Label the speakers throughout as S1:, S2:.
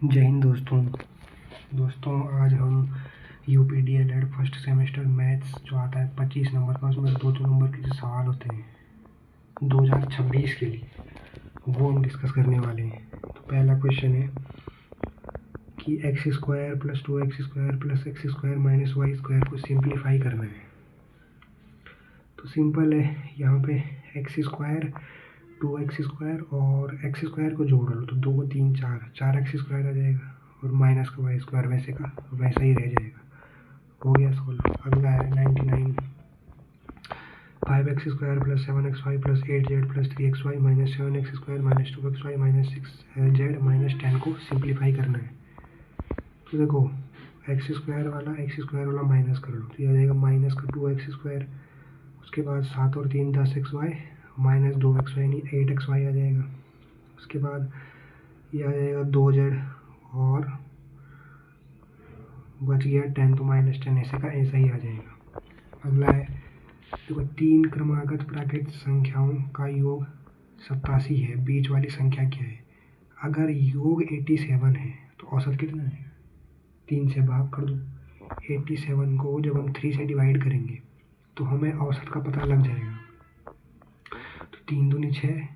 S1: जय हिंद दोस्तों आज हम UPDL फर्स्ट सेमेस्टर मैथ्स जो आता है 25 नंबर का, उसमें 2 नंबर के जो सवाल होते हैं 2026 के लिए, वो हम डिस्कस करने वाले हैं। तो पहला क्वेश्चन है कि x² + 2x² + x² - y² को सिंप्लीफाई करना है। तो सिंपल है, यहाँ पे x², 2x² और x² को जोड़ लो तो 2 3 4 x² आ जाएगा और माइनस का y² वैसे का वैसा ही रह जाएगा। हो गया सॉल्व। अगला है 99, 5x² + 7xy + 8z + 3xy - 7x² - 2xy - 6z - 10 को सिंप्लीफाई करना है। तो देखो x² वाला माइनस कर लो तो ये आ जाएगा माइनस का 2x², उसके बाद 7 और 3 10xy - 2xy यानी 8xy आ जाएगा। उसके बाद ये आ जाएगा 2z और बच गया 10, तो -10 ऐसे का ऐसा ही आ जाएगा। अगला है देखो 3 क्रमागत प्राकृत संख्याओं का योग 87 है, बीच वाली संख्या क्या है? अगर योग 87 है तो औसत कितना है? 3 से भाग कर दो। 87 को जब हम 3 से डिवाइड करेंगे तो हमें औसत का पता लग जाएगा। तो 3 दूनी 6,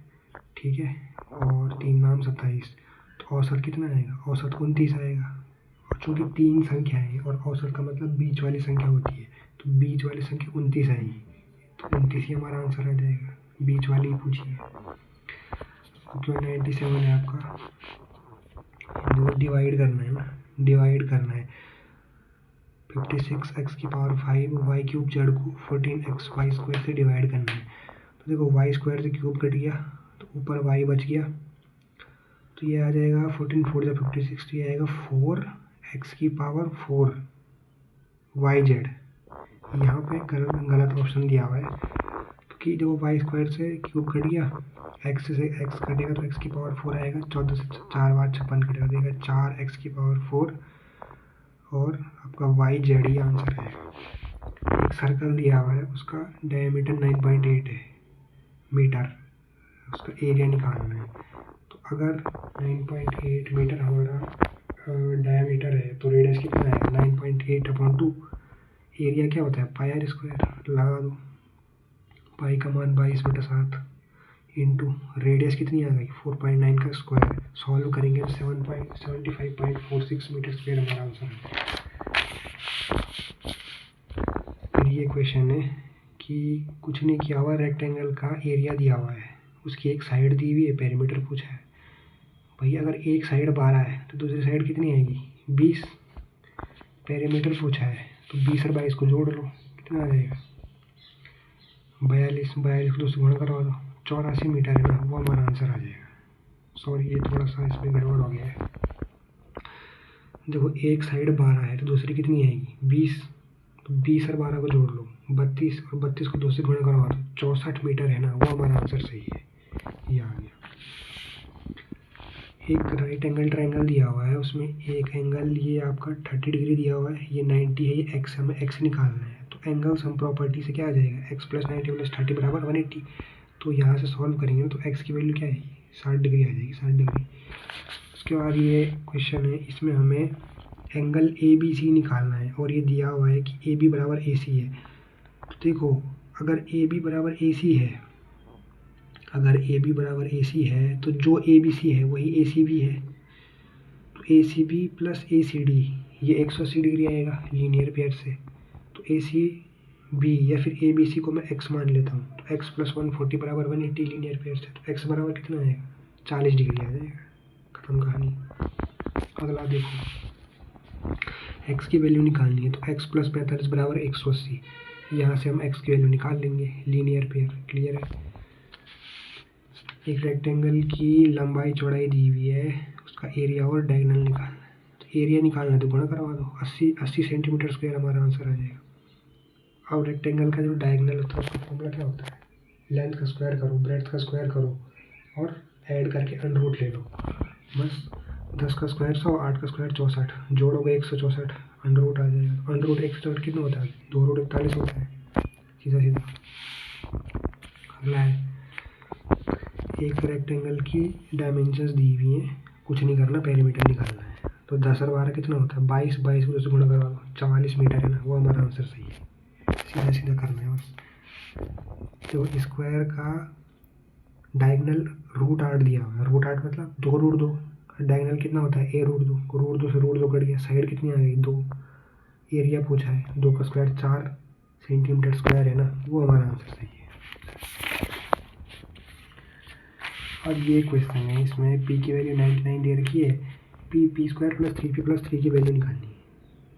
S1: ठीक है, और 3 नाम 27, तो औसत कितना आएगा? औसत 29 आएगा। और चूँकि 3 संख्या है और औसत का मतलब बीच वाली संख्या होती है, तो बीच वाली संख्या 29 आएगी, तो 29 ही हमारा आंसर आ जाएगा। बीच वाली ही पूछिए। तो 97 है आपका, डिवाइड करना है ना, डिवाइड करना है 56x⁵ y³ z को 14xy² से डिवाइड करना है। तो देखो y² से क्यूब कट गया तो ऊपर y बच गया, तो ये आ जाएगा 14 4 जा 56, तो ये आएगा 4x⁴ yz। यहाँ पे गलत ऑप्शन दिया हुआ है, क्योंकि जब y² से क्यूब कट गया, x से x कटेगा तो x⁴ आएगा, 14 से 4 बार 56 कटेगा, देगा 4x⁴ और आपका yz ही आंसर है। एक सर्कल दिया हुआ है, उसका डायमीटर 9.8 है मीटर, उसका एरिया निकालना है। तो अगर 9.8 मीटर हमारा डायमीटर है तो रेडियस कितना है? 9.8/2। एरिया क्या होता है? πr²। लगा दो, पाई का मान 22/7 इंटू रेडियस कितनी आ गई? 4.9 का स्क्वायर। सॉल्व करेंगे तो 75.46 मीटर स्क्वायर हमारा आंसर है। फिर ये क्वेश्चन है कि कुछ नहीं किया हुआ, रेक्टेंगल का एरिया दिया हुआ है, उसकी एक साइड दी हुई है, पेरीमीटर पूछा है। भैया अगर एक साइड 12 है तो दूसरी साइड कितनी आएगी? 20। पेरीमीटर पूछा है तो 20 और 22 को जोड़ लो, कितना आ जाएगा? 42 को 2 से गुणा करवा दो, 84 मीटर है ना, वो हमारा आंसर आ जाएगा। सॉरी, ये थोड़ा सा इसमें गड़बड़ हो गया है। देखो एक साइड 12 है तो दूसरी कितनी आएगी? 20, तो 20 और 12 को जोड़ लो, 32, और 32 को 2 से गुणा करवा दो, 64 मीटर है ना, वो हमारा आंसर सही है। ये आ गया। एक राइट एंगल ट्रायंगल दिया हुआ है, उसमें एक एंगल ये आपका 30 डिग्री दिया हुआ है, ये 90 है, ये x, हमें x निकालना है। तो एंगल सम प्रॉपर्टी से क्या आ जाएगा? x + 90 + 30 = 180। तो यहाँ से सॉल्व करेंगे तो x की वैल्यू क्या आएगी? 60 डिग्री आ जाएगी, 60 डिग्री। उसके बाद ये क्वेश्चन है, इसमें हमें एंगल ABC निकालना है और ये दिया हुआ है कि AB = AC है। तो देखो अगर AB = AC है, अगर AB = AC है तो जो ABC है वही ACB है, तो ACB + ACD ये 180 डिग्री आएगा लीनियर पेयर से। तो ACB या फिर ABC को मैं x मान लेता हूँ, तो x + 140 = 180 लीनियर पेयर से, तो x बराबर कितना आएगा? 40 डिग्री आ जाएगा। खत्म कहानी। अगला देखो, x की वैल्यू निकालनी है, तो x + 45 = 180। यहाँ से हम x की वैल्यू निकाल लेंगे, लीनियर पेयर। क्लियर है? एक रेक्टेंगल की लंबाई चौड़ाई दी हुई है, उसका एरिया और डायगोनल निकालना है। तो एरिया निकालना है तो गुणा करवा दो, 80 सेंटीमीटर स्क्वायर हमारा आंसर आ जाएगा। अब रेक्टेंगल का जो डायगोनल होता है उसका फॉर्मूला क्या होता है? लेंथ का स्क्वायर करो, ब्रेड्थ का स्क्वायर करो और ऐड करके अंडर ले लो। बस 10 का स्क्वायर 100, 8 का स्क्वायर 64, जोड़ोगे 164, अंडर आ जाएगा। अंडर 164 कितना होता है? 2 √ 41 होता है, सीधा सीधा। अगला है, एक रेक्टेंगल की डायमेंशंस दी हुई हैं कुछ नहीं करना, पेरीमीटर निकालना है। तो 10 और 12 कितना होता है? 22, 22 को 2 से गुणा करवा लो, 44 मीटर है ना, वो हमारा आंसर सही है। सीधा सीधा करना है बस। तो स्क्वायर का डायगनल √8 दिया हुआ है। √8 मतलब 2 √2। डायगनल कितना होता है? A√2 से √2 कट गया, साइड कितनी आ गई? 2। एरिया पूछा है, 2 का स्क्वायर 4 सेंटीमीटर स्क्वायर है ना, वो हमारा आंसर सही है। अब ये क्वेश्चन है, इसमें p की वैल्यू 99 दे रखी है, p² प्लस 3p प्लस 3 की वैल्यू निकालनी है।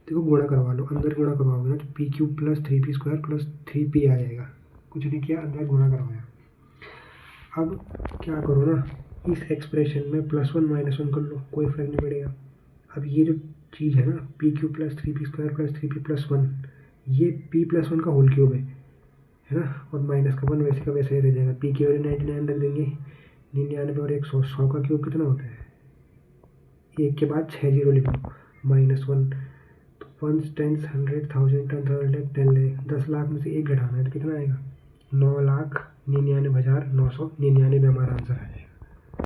S1: देखो गुणा करवा लो, अंदर गुणा करवाओगे ना तो p³ plus 3p² plus 3p आ जाएगा। कुछ नहीं किया, अंदर गुणा करवाया। अब क्या करो ना, इस एक्सप्रेशन में +1 -1 कर लो, कोई फर्क नहीं पड़ेगा। अब ये जो चीज़ है ना, p³ plus 3p² plus 3p plus 1, ये p प्लस 1 का होल क्यूब है ना, और माइनस का 1 वैसे का वैसे ही रह जाएगा। p की वैल्यू 99 रख देंगे, 99 और 100, 100 का क्यूब कितना होता है? 1 के बाद 6 जीरो लिख लो, -1। तो 1 10 100 1000 10,000 10 लाख, 10 लाख में से 1 घटाना है तो कितना आएगा? 9,99,999 हमारा आंसर आ जाएगा।